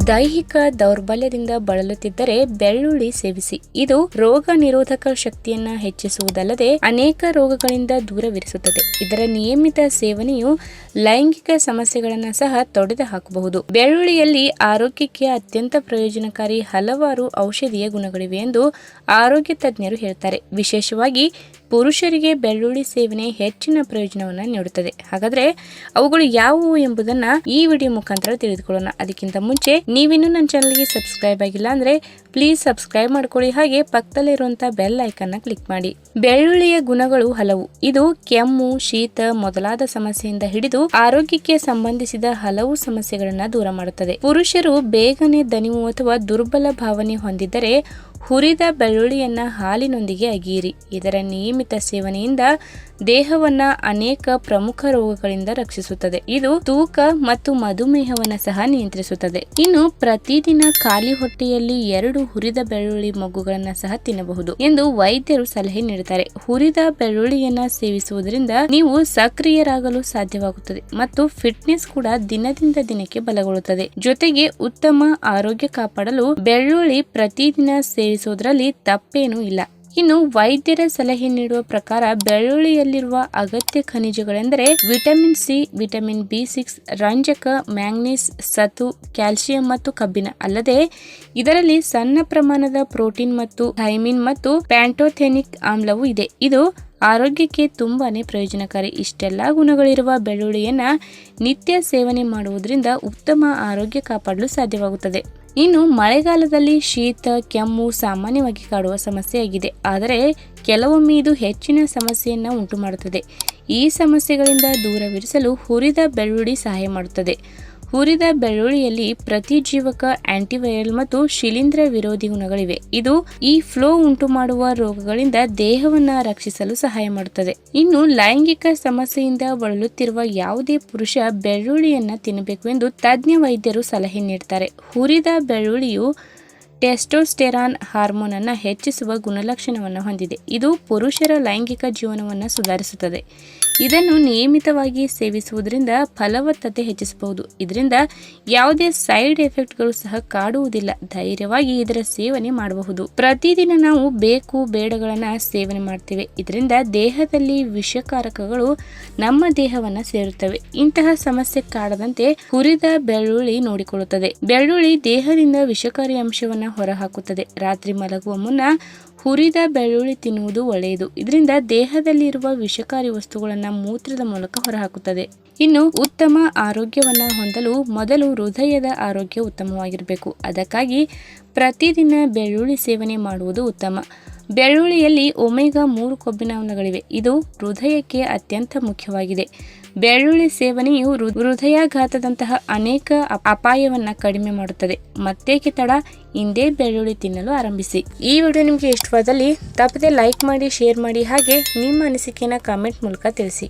ದೈಹಿಕ ದೌರ್ಬಲ್ಯದಿಂದ ಬಳಲುತ್ತಿದ್ದರೆ ಬೆಳ್ಳುಳ್ಳಿ ಸೇವಿಸಿ. ಇದು ರೋಗ ನಿರೋಧಕ ಶಕ್ತಿಯನ್ನ ಹೆಚ್ಚಿಸುವುದಲ್ಲದೆ ಅನೇಕ ರೋಗಗಳಿಂದ ದೂರವಿರಿಸುತ್ತದೆ. ಇದರ ನಿಯಮಿತ ಸೇವನೆಯು ಲೈಂಗಿಕ ಸಮಸ್ಯೆಗಳನ್ನು ಸಹ ತೊಡೆದು ಹಾಕಬಹುದು. ಬೆಳ್ಳುಳ್ಳಿಯಲ್ಲಿ ಆರೋಗ್ಯಕ್ಕೆ ಅತ್ಯಂತ ಪ್ರಯೋಜನಕಾರಿ ಹಲವಾರು ಔಷಧೀಯ ಗುಣಗಳಿವೆ ಎಂದು ಆರೋಗ್ಯ ತಜ್ಞರು ಹೇಳ್ತಾರೆ. ವಿಶೇಷವಾಗಿ ಪುರುಷರಿಗೆ ಬೆಳ್ಳುಳ್ಳಿ ಸೇವನೆ ಹೆಚ್ಚಿನ ಪ್ರಯೋಜನವನ್ನು ನೀಡುತ್ತದೆ. ಹಾಗಾದ್ರೆ ಅವುಗಳು ಯಾವುವು ಎಂಬುದನ್ನ ಈ ವಿಡಿಯೋ ಮುಖಾಂತರ ತಿಳಿದುಕೊಳ್ಳೋಣ. ಅದಕ್ಕಿಂತ ಮುಂಚೆ ನೀವಿನ್ನೂ ನನ್ನ ಚಾನಲ್ಗೆ ಸಬ್ಸ್ಕ್ರೈಬ್ ಆಗಿಲ್ಲ ಅಂದ್ರೆ ಪ್ಲೀಸ್ ಸಬ್ಸ್ಕ್ರೈಬ್ ಮಾಡ್ಕೊಳ್ಳಿ. ಹಾಗೆ ಪಕ್ಕದಲ್ಲಿರುವಂತಹ ಬೆಲ್ ಐಕನ್ ಕ್ಲಿಕ್ ಮಾಡಿ. ಬೆಳ್ಳುಳ್ಳಿಯ ಗುಣಗಳು ಹಲವು. ಇದು ಕೆಮ್ಮು, ಶೀತ ಮೊದಲಾದ ಸಮಸ್ಯೆಯಿಂದ ಹಿಡಿದು ಆರೋಗ್ಯಕ್ಕೆ ಸಂಬಂಧಿಸಿದ ಹಲವು ಸಮಸ್ಯೆಗಳನ್ನ ದೂರ ಮಾಡುತ್ತದೆ. ಪುರುಷರು ಬೇಗನೆ ದಣಿವು ಅಥವಾ ದುರ್ಬಲ ಭಾವನೆ ಹೊಂದಿದ್ದರೆ ಹುರಿದ ಬೆಳ್ಳುಳ್ಳಿಯನ್ನ ಹಾಲಿನೊಂದಿಗೆ ಅಗಿಯಿರಿ. ಇದರ ನಿಯಮಿತ ಸೇವನೆಯಿಂದ ದೇಹವನ್ನ ಅನೇಕ ಪ್ರಮುಖ ರೋಗಗಳಿಂದ ರಕ್ಷಿಸುತ್ತದೆ. ಇದು ತೂಕ ಮತ್ತು ಮಧುಮೇಹವನ್ನ ಸಹ ನಿಯಂತ್ರಿಸುತ್ತದೆ. ಇನ್ನು ಪ್ರತಿದಿನ ಖಾಲಿ ಹೊಟ್ಟೆಯಲ್ಲಿ 2 ಹುರಿದ ಬೆಳ್ಳುಳ್ಳಿ ಮೊಗ್ಗುಗಳನ್ನ ಸಹ ತಿನ್ನಬಹುದು ಎಂದು ವೈದ್ಯರು ಸಲಹೆ ನೀಡುತ್ತಾರೆ. ಹುರಿದ ಬೆಳ್ಳುಳ್ಳಿಯನ್ನ ಸೇವಿಸುವುದರಿಂದ ನೀವು ಸಕ್ರಿಯರಾಗಲು ಸಾಧ್ಯವಾಗುತ್ತದೆ ಮತ್ತು ಫಿಟ್ನೆಸ್ ಕೂಡ ದಿನದಿಂದ ದಿನಕ್ಕೆ ಬಲಗೊಳ್ಳುತ್ತದೆ. ಜೊತೆಗೆ ಉತ್ತಮ ಆರೋಗ್ಯ ಕಾಪಾಡಲು ಬೆಳ್ಳುಳ್ಳಿ ಪ್ರತಿದಿನ ಸೇವಿಸುವುದರಲ್ಲಿ ತಪ್ಪೇನೂ ಇಲ್ಲ. ಇನ್ನು ವೈದ್ಯರ ಸಲಹೆ ನೀಡುವ ಪ್ರಕಾರ ಬೆಳ್ಳುಳ್ಳಿಯಲ್ಲಿರುವ ಅಗತ್ಯ ಖನಿಜಗಳೆಂದರೆ ವಿಟಮಿನ್ ಸಿ, ವಿಟಮಿನ್ ಬಿ6, ರಂಜಕ, ಮ್ಯಾಂಗನೀಸ್, ಸತು, ಕ್ಯಾಲ್ಸಿಯಂ ಮತ್ತು ಕಬ್ಬಿಣ. ಅಲ್ಲದೆ ಇದರಲ್ಲಿ ಸಣ್ಣ ಪ್ರಮಾಣದ ಪ್ರೋಟೀನ್ ಮತ್ತು ಥೈಮಿನ್ ಮತ್ತು ಪ್ಯಾಂಟೋಥೆನಿಕ್ ಆಮ್ಲವೂ ಇದೆ. ಇದು ಆರೋಗ್ಯಕ್ಕೆ ತುಂಬಾನೇ ಪ್ರಯೋಜನಕಾರಿ. ಇಷ್ಟೆಲ್ಲಾ ಗುಣಗಳಿರುವ ಬೆಳ್ಳುಳ್ಳಿಯನ್ನ ನಿತ್ಯ ಸೇವನೆ ಮಾಡುವುದರಿಂದ ಉತ್ತಮ ಆರೋಗ್ಯ ಕಾಪಾಡಲು ಸಾಧ್ಯವಾಗುತ್ತದೆ. ಇನ್ನು ಮಳೆಗಾಲದಲ್ಲಿ ಶೀತ, ಕೆಮ್ಮು ಸಾಮಾನ್ಯವಾಗಿ ಕಾಡುವ ಸಮಸ್ಯೆಯಾಗಿದೆ. ಆದರೆ ಕೆಲವೊಮ್ಮೆ ಇದು ಹೆಚ್ಚಿನ ಸಮಸ್ಯೆಯನ್ನ ಉಂಟು ಮಾಡುತ್ತದೆ. ಈ ಸಮಸ್ಯೆಗಳಿಂದ ದೂರವಿರಿಸಲು ಹುರಿದ ಬೆಳ್ಳುಳ್ಳಿ ಸಹಾಯ ಮಾಡುತ್ತದೆ. ಹುರಿದ ಬೆಳ್ಳುಳ್ಳಿಯಲ್ಲಿ ಪ್ರತಿಜೀವಕ, ಆಂಟಿವೈರಲ್ ಮತ್ತು ಶಿಲೀಂಧ್ರ ವಿರೋಧಿ ಗುಣಗಳಿವೆ. ಇದು ಈ ಫ್ಲೋ ಉಂಟು ಮಾಡುವ ರೋಗಗಳಿಂದ ದೇಹವನ್ನ ರಕ್ಷಿಸಲು ಸಹಾಯ ಮಾಡುತ್ತದೆ. ಇನ್ನು ಲೈಂಗಿಕ ಸಮಸ್ಯೆಯಿಂದ ಬಳಲುತ್ತಿರುವ ಯಾವುದೇ ಪುರುಷ ಬೆಳ್ಳುಳ್ಳಿಯನ್ನ ತಿನ್ನಬೇಕು ಎಂದು ತಜ್ಞ ವೈದ್ಯರು ಸಲಹೆ ನೀಡುತ್ತಾರೆ. ಹುರಿದ ಬೆಳ್ಳುಳ್ಳಿಯು ಟೆಸ್ಟೋಸ್ಟೆರಾನ್ ಹಾರ್ಮೋನ್ ಅನ್ನು ಹೆಚ್ಚಿಸುವ ಗುಣಲಕ್ಷಣವನ್ನು ಹೊಂದಿದೆ. ಇದು ಪುರುಷರ ಲೈಂಗಿಕ ಜೀವನವನ್ನು ಸುಧಾರಿಸುತ್ತದೆ. ಇದನ್ನು ನಿಯಮಿತವಾಗಿ ಸೇವಿಸುವುದರಿಂದ ಫಲವತ್ತತೆ ಹೆಚ್ಚಿಸಬಹುದು. ಇದರಿಂದ ಯಾವುದೇ ಸೈಡ್ ಎಫೆಕ್ಟ್ಗಳು ಸಹ ಕಾಡುವುದಿಲ್ಲ. ಧೈರ್ಯವಾಗಿ ಇದರ ಸೇವನೆ ಮಾಡಬಹುದು. ಪ್ರತಿದಿನ ನಾವು ಬೇಕು ಬೇಡಗಳನ್ನ ಸೇವನೆ ಮಾಡ್ತೇವೆ. ಇದರಿಂದ ದೇಹದಲ್ಲಿ ವಿಷಕಾರಕಗಳು ನಮ್ಮ ದೇಹವನ್ನ ಸೇರುತ್ತವೆ. ಇಂತಹ ಸಮಸ್ಯೆ ಕಾಡದಂತೆ ಹುರಿದ ಬೆಳ್ಳುಳ್ಳಿ ನೋಡಿಕೊಳ್ಳುತ್ತದೆ. ಬೆಳ್ಳುಳ್ಳಿ ದೇಹದಿಂದ ವಿಷಕಾರಿ ಅಂಶವನ್ನ ಹೊರಹಾಕುತ್ತದೆ. ರಾತ್ರಿ ಮಲಗುವ ಮುನ್ನ ಹುರಿದ ಬೆಳ್ಳುಳ್ಳಿ ತಿನ್ನುವುದು ಒಳ್ಳೆಯದು. ಇದರಿಂದ ದೇಹದಲ್ಲಿ ಇರುವ ವಿಷಕಾರಿ ವಸ್ತುಗಳನ್ನು ಮೂತ್ರದ ಮೂಲಕ ಹೊರಹಾಕುತ್ತದೆ. ಇನ್ನು ಉತ್ತಮ ಆರೋಗ್ಯವನ್ನ ಹೊಂದಲು ಮೊದಲು ಹೃದಯದ ಆರೋಗ್ಯ ಉತ್ತಮವಾಗಿರಬೇಕು. ಅದಕ್ಕಾಗಿ ಪ್ರತಿದಿನ ಬೆಳ್ಳುಳ್ಳಿ ಸೇವನೆ ಮಾಡುವುದು ಉತ್ತಮ. ಬೆಳ್ಳುಳ್ಳಿಯಲ್ಲಿ ಒಮೆಗಾ 3 ಕೊಬ್ಬಿನಾಮ್ಲಗಳಿವೆ. ಇದು ಹೃದಯಕ್ಕೆ ಅತ್ಯಂತ ಮುಖ್ಯವಾಗಿದೆ. ಬೆಳ್ಳುಳ್ಳಿ ಸೇವನೆಯು ಹೃದಯಾಘಾತದಂತಹ ಅನೇಕ ಅಪಾಯವನ್ನ ಕಡಿಮೆ ಮಾಡುತ್ತದೆ. ಮತ್ತೇಕೆ ತಡ, ಇಂದೇ ಬೆಳ್ಳುಳ್ಳಿ ತಿನ್ನಲು ಆರಂಭಿಸಿ. ಈ ವಿಡಿಯೋ ನಿಮಗೆ ಇಷ್ಟವಾದಲ್ಲಿ ತಪ್ಪದೆ ಲೈಕ್ ಮಾಡಿ, ಶೇರ್ ಮಾಡಿ, ಹಾಗೆ ನಿಮ್ಮ ಅನಿಸಿಕೆಯನ್ನು ಕಾಮೆಂಟ್ ಮೂಲಕ ತಿಳಿಸಿ.